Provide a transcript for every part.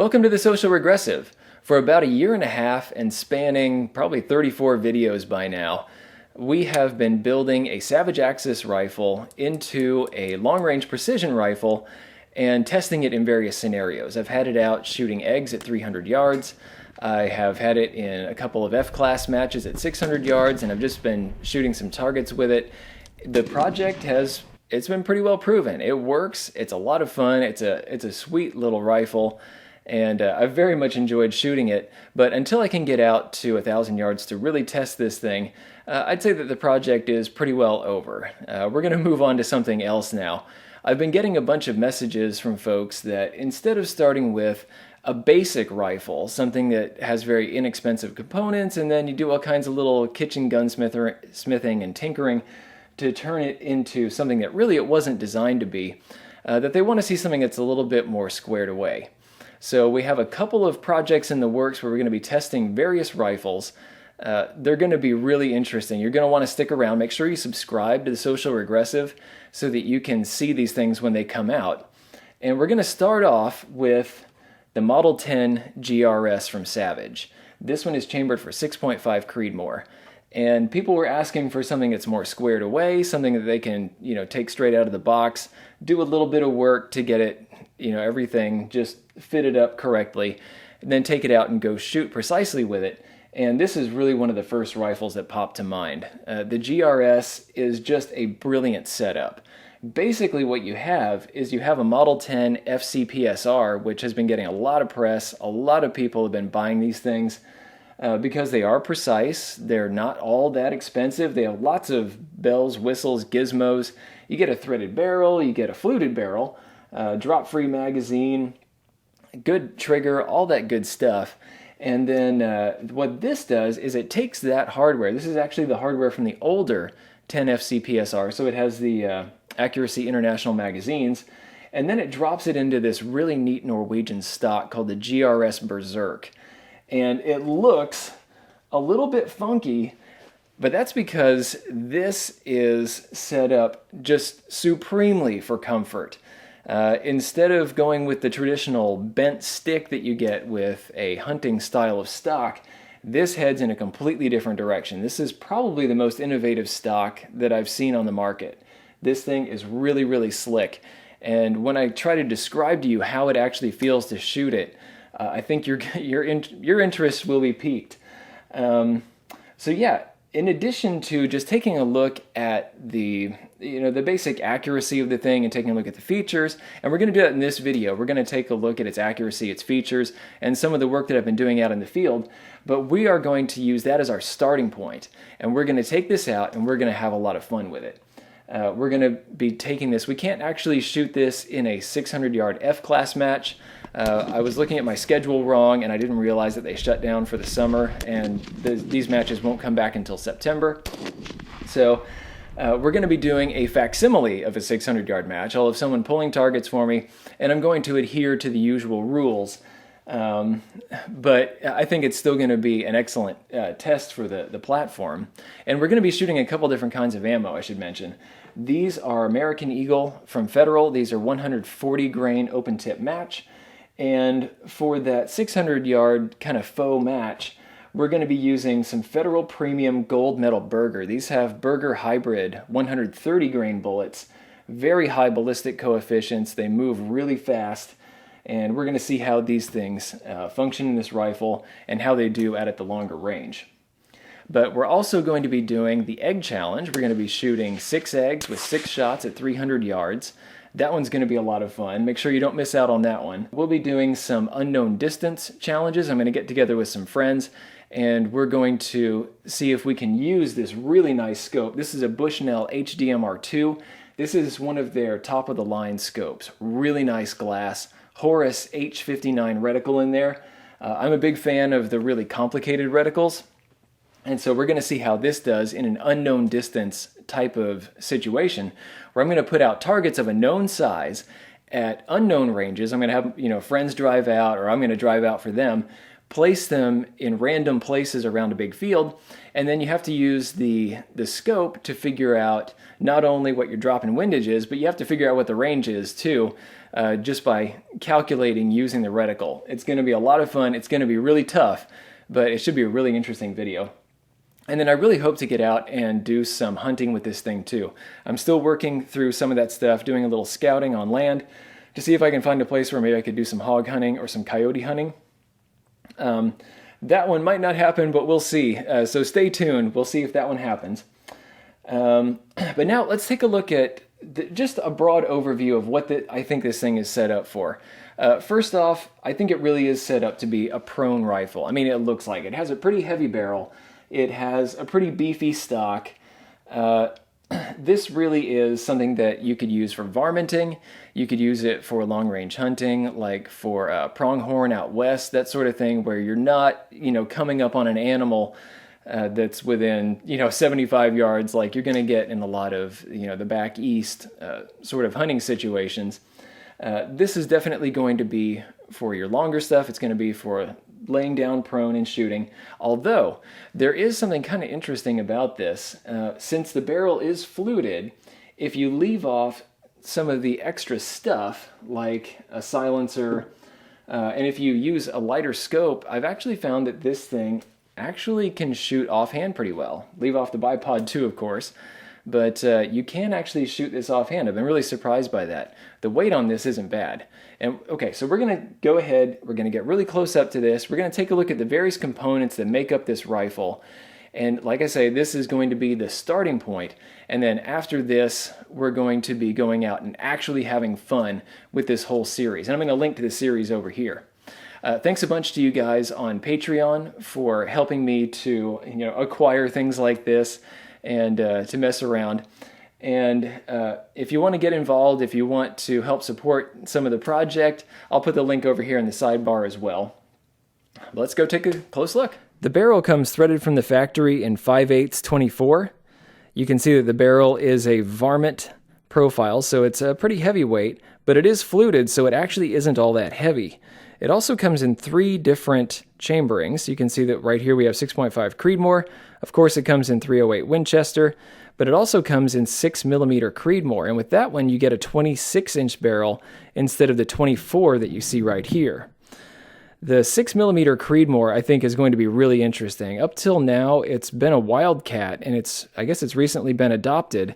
Welcome to the Social Regressive. For about a year and a half and spanning probably 34 videos by now, we have been building a Savage Axis rifle into a long-range precision rifle and testing it in various scenarios. I've had it out shooting eggs at 300 yards. I have had it in a couple of F-class matches at 600 yards, and I've just been shooting some targets with it. The project it's been pretty well proven. It works. It's a lot of fun. It's a sweet little rifle. And I've very much enjoyed shooting it, but until I can get out to 1,000 yards to really test this thing, I'd say that the project is pretty well over. We're going to move on to something else now. I've been getting a bunch of messages from folks that instead of starting with a basic rifle, something that has very inexpensive components, and then you do all kinds of little kitchen gunsmithing and tinkering to turn it into something that really it wasn't designed to be, that they want to see something that's a little bit more squared away. So we have a couple of projects in the works where we're going to be testing various rifles. They're going to be really interesting. You're going to want to stick around. Make sure you subscribe to the Social Regressive so that you can see these things when they come out. And we're going to start off with the Model 10 GRS from Savage. This one is chambered for 6.5 Creedmoor. And people were asking for something that's more squared away, something that they can, take straight out of the box, do a little bit of work to get it, everything just fitted up correctly, and then take it out and go shoot precisely with it. And this is really one of the first rifles that popped to mind. The GRS is just a brilliant setup. Basically what you have is you have a Model 10 FCP-SR, which has been getting a lot of press. A lot of people have been buying these things because they are precise. They're not all that expensive. They have lots of bells, whistles, gizmos. You get a threaded barrel, you get a fluted barrel, drop-free magazine, good trigger, all that good stuff. And then what this does is it takes that hardware. This is actually the hardware from the older 10 FCP-SR, so it has the Accuracy International magazines, and then it drops it into this really neat Norwegian stock called the GRS Berzerk. And it looks a little bit funky, but that's because this is set up just supremely for comfort. Instead of going with the traditional bent stick that you get with a hunting style of stock, this heads in a completely different direction. This is probably the most innovative stock that I've seen on the market. This thing is really, really slick. And when I try to describe to you how it actually feels to shoot it, I think your interest will be piqued. So yeah, in addition to just taking a look at the basic accuracy of the thing and taking a look at the features, and we're going to do that in this video. We're going to take a look at its accuracy, its features, and some of the work that I've been doing out in the field, but we are going to use that as our starting point, and we're going to take this out and we're going to have a lot of fun with it. We're going to be taking this. We can't actually shoot this in a 600-yard F-class match. I was looking at my schedule wrong, and I didn't realize that they shut down for the summer, and these matches won't come back until September. So we're going to be doing a facsimile of a 600-yard match. I'll have someone pulling targets for me, and I'm going to adhere to the usual rules. But I think it's still going to be an excellent test for the platform. And we're going to be shooting a couple different kinds of ammo, I should mention. These are American Eagle from Federal. These are 140 grain open tip match. And for that 600-yard kind of faux match, we're going to be using some Federal Premium Gold Medal Berger. These have Berger hybrid 130 grain bullets, very high ballistic coefficients. They move really fast. And we're going to see how these things function in this rifle and how they do at the longer range. But we're also going to be doing the egg challenge. We're going to be shooting 6 eggs with 6 shots at 300 yards. That one's going to be a lot of fun. Make sure you don't miss out on that one. We'll be doing some unknown distance challenges. I'm going to get together with some friends, and we're going to see if we can use this really nice scope. This is a Bushnell HDMR2. This is one of their top-of-the-line scopes. Really nice glass. Horus H59 reticle in there. I'm a big fan of the really complicated reticles, and so we're going to see how this does in an unknown distance type of situation, where I'm going to put out targets of a known size at unknown ranges. I'm going to have friends drive out, or I'm going to drive out for them, place them in random places around a big field, and then you have to use the scope to figure out not only what your drop in windage is, but you have to figure out what the range is too. just by calculating using the reticle. It's going to be a lot of fun. It's going to be really tough, but it should be a really interesting video. And then I really hope to get out and do some hunting with this thing too. I'm still working through some of that stuff, doing a little scouting on land to see if I can find a place where maybe I could do some hog hunting or some coyote hunting. That one might not happen, but we'll see. So stay tuned. We'll see if that one happens. But now let's take a look at just a broad overview of what I think this thing is set up for. First off, I think it really is set up to be a prone rifle. I mean, it looks like it has a pretty heavy barrel. It has a pretty beefy stock. This really is something that you could use for varminting. You could use it for long-range hunting, like for pronghorn out west, that sort of thing, where you're not, coming up on an animal that's within, 75 yards, like you're going to get in a lot of, the back east sort of hunting situations. This is definitely going to be for your longer stuff. It's going to be for laying down prone and shooting. Although there is something kind of interesting about this. Since the barrel is fluted, if you leave off some of the extra stuff like a silencer, and if you use a lighter scope, I've actually found that this thing actually can shoot offhand pretty well. Leave off the bipod too, of course, but you can actually shoot this offhand. I've been really surprised by that. The weight on this isn't bad. And okay, so we're going to go ahead, we're going to get really close up to this. We're going to take a look at the various components that make up this rifle. And like I say, this is going to be the starting point. And then after this, we're going to be going out and actually having fun with this whole series. And I'm going to link to the series over here. Thanks a bunch to you guys on Patreon for helping me to acquire things like this and to mess around. And if you want to get involved, if you want to help support some of the project, I'll put the link over here in the sidebar as well. Let's go take a close look. The barrel comes threaded from the factory in 5/8 24. You can see that the barrel is a varmint profile, so it's a pretty heavy weight, but it is fluted, so it actually isn't all that heavy. It also comes in 3 different chamberings. You can see that right here we have 6.5 Creedmoor. Of course, it comes in 308 Winchester, but it also comes in 6mm Creedmoor. And with that one, you get a 26-inch barrel instead of the 24 that you see right here. The 6mm Creedmoor, I think, is going to be really interesting. Up till now, it's been a wildcat, and I guess it's recently been adopted.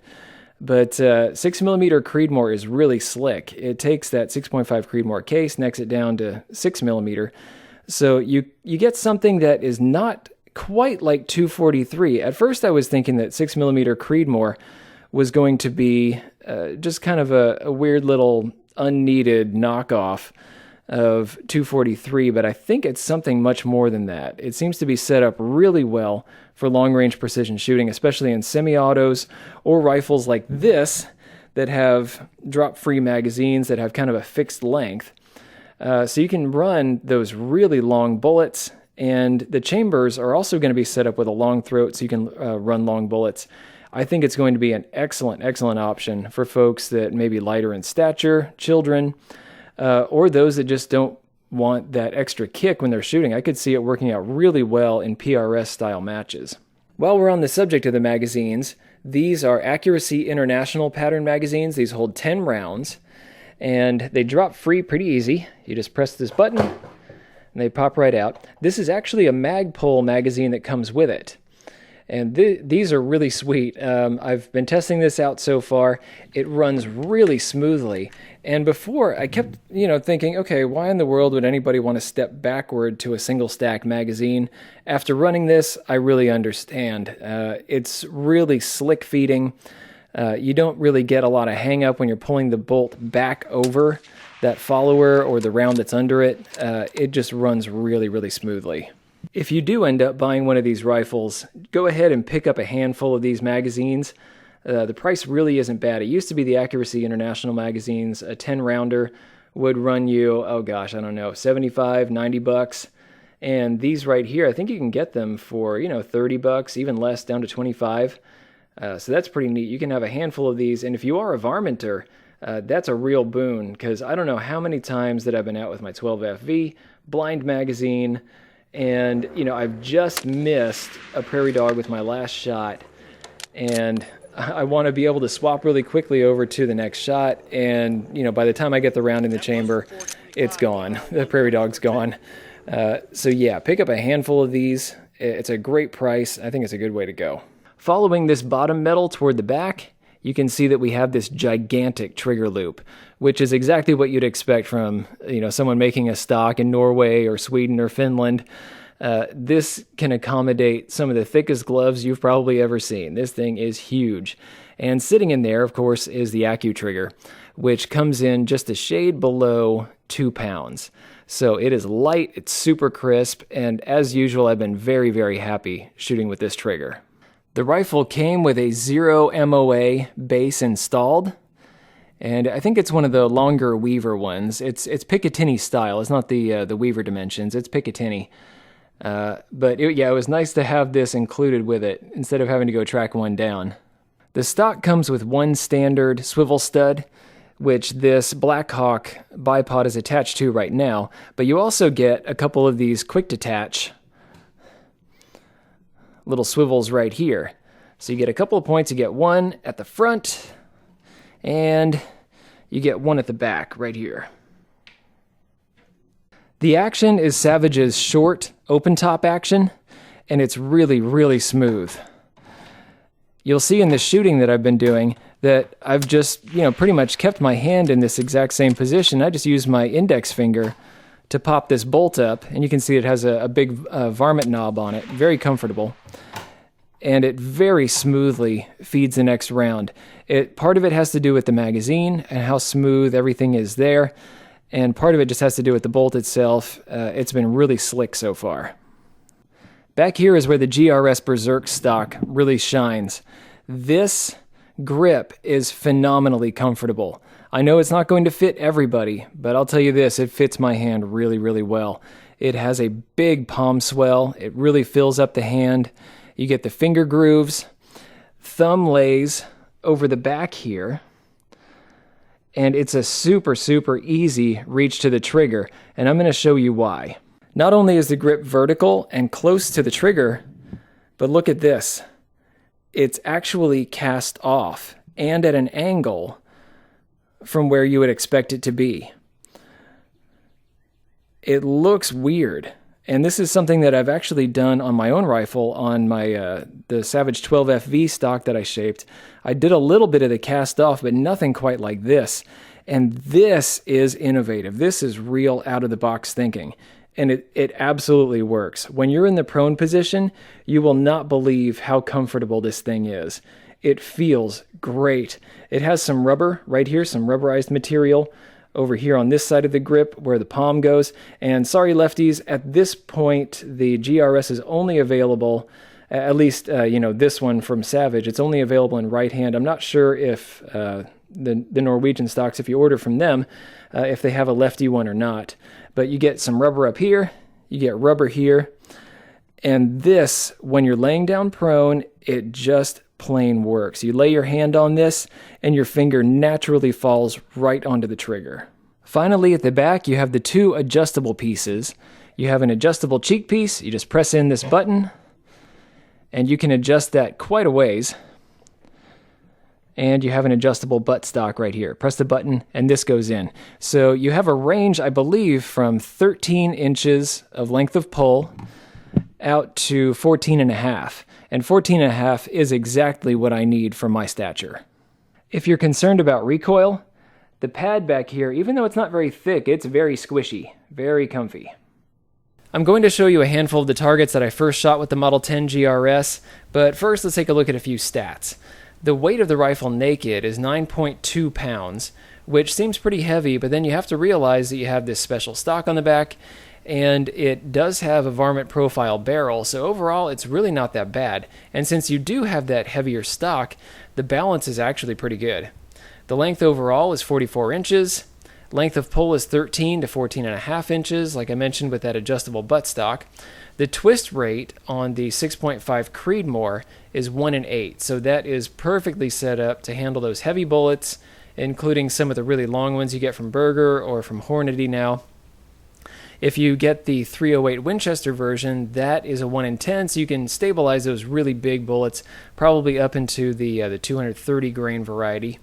But 6mm Creedmoor is really slick. It takes that 6.5 Creedmoor case, necks it down to 6mm. So you get something that is not quite like 243. At first I was thinking that 6mm Creedmoor was going to be just kind of a weird little unneeded knockoff of 243, but I think it's something much more than that. It seems to be set up really well for long-range precision shooting, especially in semi-autos or rifles like this that have drop-free magazines that have kind of a fixed length. So you can run those really long bullets, and the chambers are also going to be set up with a long throat so you can run long bullets. I think it's going to be an excellent, excellent option for folks that may be lighter in stature, children, or those that just don't want that extra kick when they're shooting. I could see it working out really well in PRS style matches. While we're on the subject of the magazines, these are Accuracy International pattern magazines. These hold 10 rounds, and they drop free pretty easy. You just press this button, and they pop right out. This is actually a Magpul magazine that comes with it. And these are really sweet. I've been testing this out so far. It runs really smoothly. And before, I kept, thinking, okay, why in the world would anybody want to step backward to a single stack magazine? After running this, I really understand. It's really slick feeding. You don't really get a lot of hang up when you're pulling the bolt back over that follower or the round that's under it. It just runs really, really smoothly. If you do end up buying one of these rifles, go ahead and pick up a handful of these magazines. The price really isn't bad. It used to be the Accuracy International magazines. A 10-rounder would run you, oh gosh, I don't know, 75, 90 bucks. And these right here, I think you can get them for, 30 bucks, even less, down to 25. So that's pretty neat. You can have a handful of these. And if you are a varminter, that's a real boon, because I don't know how many times that I've been out with my 12FV, blind magazine, and, I've just missed a prairie dog with my last shot, and I want to be able to swap really quickly over to the next shot, and by the time I get the round in the chamber, it's gone. The prairie dog's gone. So yeah, pick up a handful of these. It's a great price. I think it's a good way to go. Following this bottom metal toward the back, you can see that we have this gigantic trigger loop, which is exactly what you'd expect from someone making a stock in Norway or Sweden or Finland. This can accommodate some of the thickest gloves you've probably ever seen. This thing is huge. And sitting in there, of course, is the Accutrigger, which comes in just a shade below 2 pounds. So it is light, it's super crisp, and as usual, I've been very, very happy shooting with this trigger. The rifle came with a 0 MOA base installed, and I think it's one of the longer Weaver ones. It's Picatinny style. It's not the Weaver dimensions. It's Picatinny. But it was nice to have this included with it instead of having to go track one down. The stock comes with one standard swivel stud, which this Blackhawk bipod is attached to right now, but you also get a couple of these quick detach little swivels right here. So you get a couple of points. You get one at the front, and you get one at the back right here. The action is Savage's short open top action, and it's really, really smooth. You'll see in the shooting that I've been doing that I've just, pretty much kept my hand in this exact same position. I just use my index finger to pop this bolt up, and you can see it has a big varmint knob on it. Very comfortable. And it very smoothly feeds the next round. Part of it has to do with the magazine and how smooth everything is there, and part of it just has to do with the bolt itself. It's been really slick so far. Back here is where the GRS Berzerk stock really shines. This grip is phenomenally comfortable. I know it's not going to fit everybody, but I'll tell you this, it fits my hand really, really well. It has a big palm swell. It really fills up the hand. You get the finger grooves. Thumb lays over the back here. And it's a super, super easy reach to the trigger, and I'm going to show you why. Not only is the grip vertical and close to the trigger, but look at this. It's actually cast off and at an angle from where you would expect it to be. It looks weird, and this is something that I've actually done on my own rifle on my the Savage 12FV stock that I shaped. I did a little bit of the cast off, but nothing quite like this. And this is innovative. This is real out of the box thinking. And it absolutely works. When you're in the prone position, you will not believe how comfortable this thing is. It feels great. It has some rubber right here, some rubberized material over here on this side of the grip where the palm goes. And sorry, lefties, at this point, the GRS is only available, at least, this one from Savage, it's only available in right hand. I'm not sure if the Norwegian stocks, if you order from them, if they have a lefty one or not. But you get some rubber up here, you get rubber here, and this, when you're laying down prone, it just plain works. You lay your hand on this, and your finger naturally falls right onto the trigger. Finally, at the back, you have the two adjustable pieces. You have an adjustable cheek piece. You just press in this button, and you can adjust that quite a ways. And you have an adjustable buttstock right here. Press the button, and this goes in. So you have a range, I believe, from 13 inches of length of pull out to 14.5. And 14.5 is exactly what I need for my stature. If you're concerned about recoil, the pad back here, even though it's not very thick, it's very squishy, very comfy. I'm going to show you a handful of the targets that I first shot with the Model 10 GRS, but first let's take a look at a few stats. The weight of the rifle naked is 9.2 pounds, which seems pretty heavy, but then you have to realize that you have this special stock on the back, and it does have a varmint-profile barrel, so overall it's really not that bad. And since you do have that heavier stock, the balance is actually pretty good. The length overall is 44 inches. Length of pull is 13 to 14.5 inches, like I mentioned with that adjustable buttstock. The twist rate on the 6.5 Creedmoor is 1/8, so that is perfectly set up to handle those heavy bullets, including some of the really long ones you get from Berger or from Hornady now. If you get the 308 Winchester version, that is a 1 in 10, so you can stabilize those really big bullets, probably up into the 230 grain variety.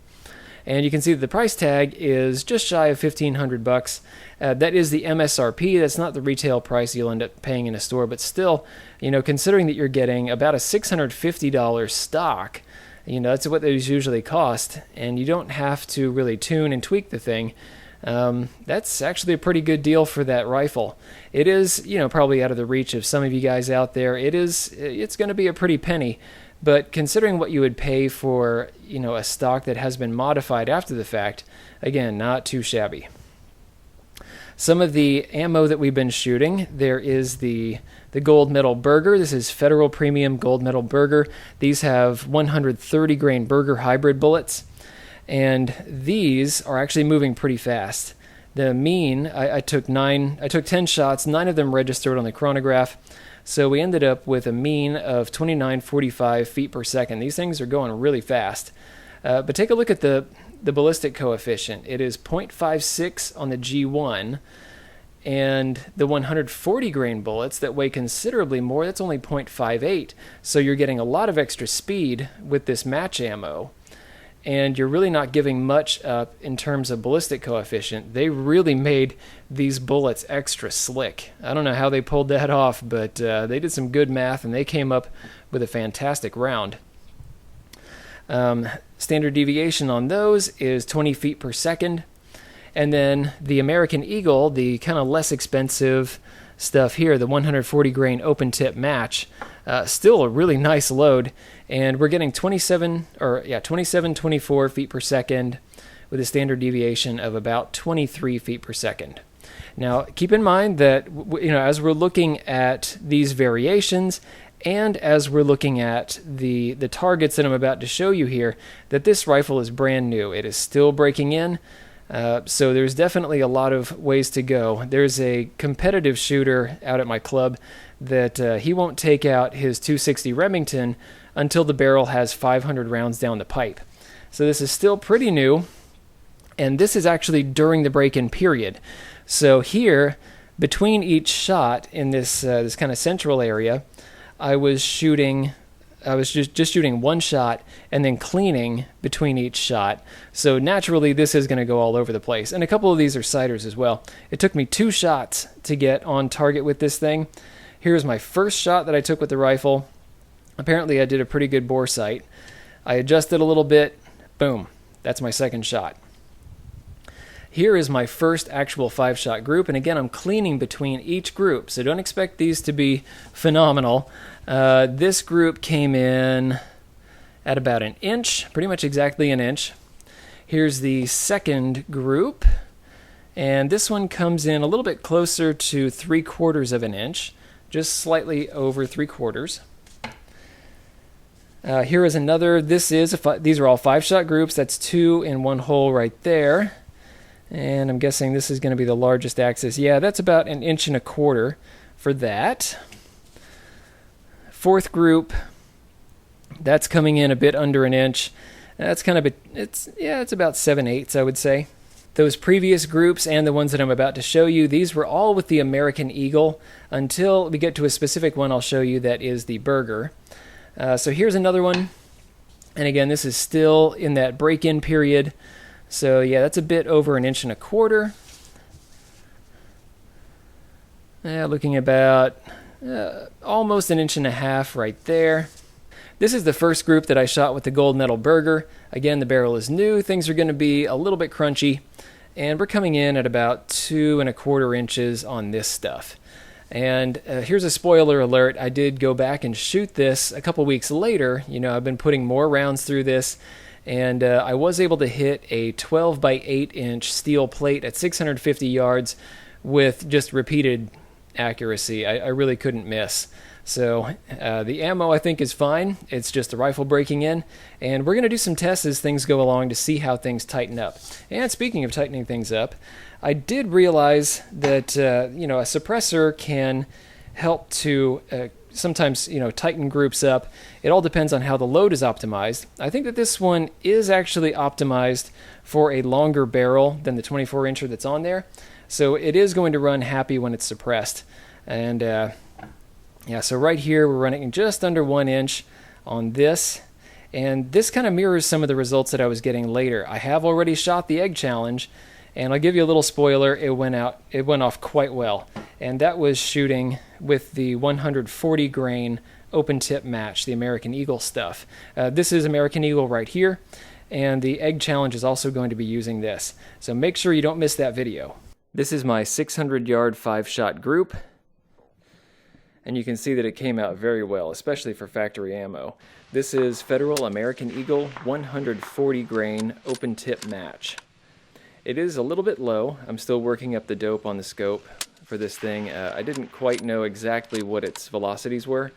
And you can see that the price tag is just shy of $1,500. That is the MSRP. That's not the retail price you'll end up paying in a store, but still, considering that you're getting about a $650 stock, that's what those usually cost, and you don't have to really tune and tweak the thing. That's actually a pretty good deal for that rifle. It is, probably out of the reach of some of you guys out there. It's going to be a pretty penny. But considering what you would pay for, a stock that has been modified after the fact, again, not too shabby. Some of the ammo that we've been shooting, there is the gold medal Berger. This is Federal Premium Gold Medal Berger. These have 130 grain Berger hybrid bullets, and these are actually moving pretty fast. The mean, I took 10 shots, 9 of them registered on the chronograph. So we ended up with a mean of 29.45 feet per second. These things are going really fast. But take a look at the ballistic coefficient. It is 0.56 on the G1, and the 140 grain bullets that weigh considerably more, that's only 0.58. So you're getting a lot of extra speed with this match ammo. And you're really not giving much up in terms of ballistic coefficient. They really made these bullets extra slick. I don't know how they pulled that off, but they did some good math, and they came up with a fantastic round. Standard deviation on those is 20 feet per second. And then the American Eagle, the kind of less expensive stuff here, the 140 grain open tip match, still a really nice load, and we're getting 24 feet per second with a standard deviation of about 23 feet per second. Now, keep in mind that as we're looking at these variations, and as we're looking at the targets that I'm about to show you here, that this rifle is brand new. It is still breaking in. So there's definitely a lot of ways to go. There's a competitive shooter out at my club that he won't take out his 260 Remington until the barrel has 500 rounds down the pipe. So this is still pretty new, and this is actually during the break-in period. So here, between each shot in this kind of central area, I was just shooting one shot and then cleaning between each shot. So naturally, this is going to go all over the place. And a couple of these are sighters as well. It took me 2 shots to get on target with this thing. Here's my first shot that I took with the rifle. Apparently, I did a pretty good bore sight. I adjusted a little bit. Boom. That's my second shot. Here is my first actual 5-shot group, and again, I'm cleaning between each group, so don't expect these to be phenomenal. This group came in at about an inch, pretty much exactly an inch. Here's the second group, and this one comes in a little bit closer to 3/4 of an inch, just slightly over 3/4. Here is another. These are all 5-shot groups. That's 2 in one hole right there. And I'm guessing this is going to be the largest axis. Yeah, that's about 1.25 inches for that. Fourth group, that's coming in a bit under an inch. That's kind of it's about 7/8, I would say. Those previous groups and the ones that I'm about to show you, these were all with the American Eagle until we get to a specific one I'll show you that is the Berger. So here's another one. And again, this is still in that break-in period. So yeah, that's a bit over 1.25 inches. Looking about almost 1.5 inches right there. This is the first group that I shot with the gold medal Berger. Again, the barrel is new. Things are going to be a little bit crunchy. And we're coming in at about 2.25 inches on this stuff. And here's a spoiler alert. I did go back and shoot this a couple weeks later. I've been putting more rounds through this. And I was able to hit a 12 by 8 inch steel plate at 650 yards with just repeated accuracy. I really couldn't miss. So the ammo I think is fine. It's just the rifle breaking in. And we're going to do some tests as things go along to see how things tighten up. And speaking of tightening things up, I did realize that a suppressor can help to sometimes tighten groups up. It all depends on how the load is optimized. I think that this one is actually optimized for a longer barrel than the 24 incher that's on there. So it is going to run happy when it's suppressed. And yeah, so right here we're running just under 1 inch on this. And this kind of mirrors some of the results that I was getting later. I have already shot the egg challenge, and I'll give you a little spoiler, it went off quite well. And that was shooting with the 140 grain open tip match, the American Eagle stuff. This is American Eagle right here, and the egg challenge is also going to be using this. So make sure you don't miss that video. This is my 600-yard 5-shot group, and you can see that it came out very well, especially for factory ammo. This is Federal American Eagle 140 grain open tip match. It is a little bit low. I'm still working up the dope on the scope for this thing. I didn't quite know exactly what its velocities were,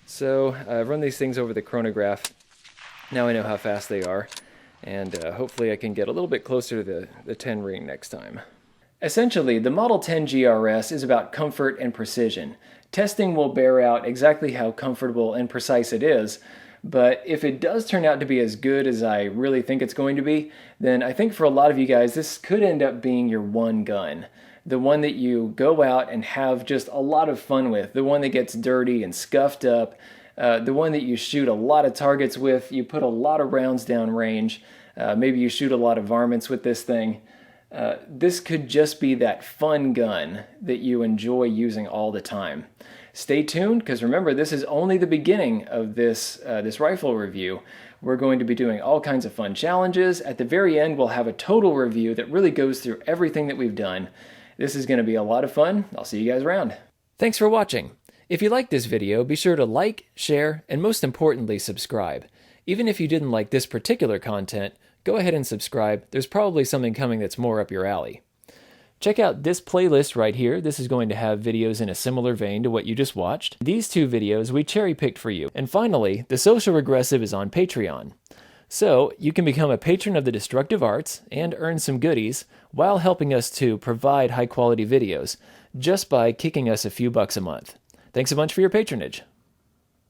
so I've run these things over the chronograph. Now I know how fast they are, and hopefully I can get a little bit closer to the 10 ring next time. Essentially, the Model 10 GRS is about comfort and precision. Testing will bear out exactly how comfortable and precise it is, but if it does turn out to be as good as I really think it's going to be, then I think for a lot of you guys, this could end up being your one gun. The one that you go out and have just a lot of fun with, the one that gets dirty and scuffed up, the one that you shoot a lot of targets with, you put a lot of rounds down range, maybe you shoot a lot of varmints with this thing. This could just be that fun gun that you enjoy using all the time. Stay tuned, because remember, this is only the beginning of this rifle review. We're going to be doing all kinds of fun challenges. At the very end, we'll have a total review that really goes through everything that we've done. This is going to be a lot of fun. I'll see you guys around. Thanks for watching. If you liked this video, be sure to like, share, and most importantly, subscribe. Even if you didn't like this particular content, go ahead and subscribe. There's probably something coming that's more up your alley. Check out this playlist right here. This is going to have videos in a similar vein to what you just watched. These 2 videos we cherry-picked for you. And finally, the Social Regressive is on Patreon. So you can become a patron of the Destructive Arts and earn some goodies while helping us to provide high-quality videos just by kicking us a few bucks a month. Thanks a bunch for your patronage.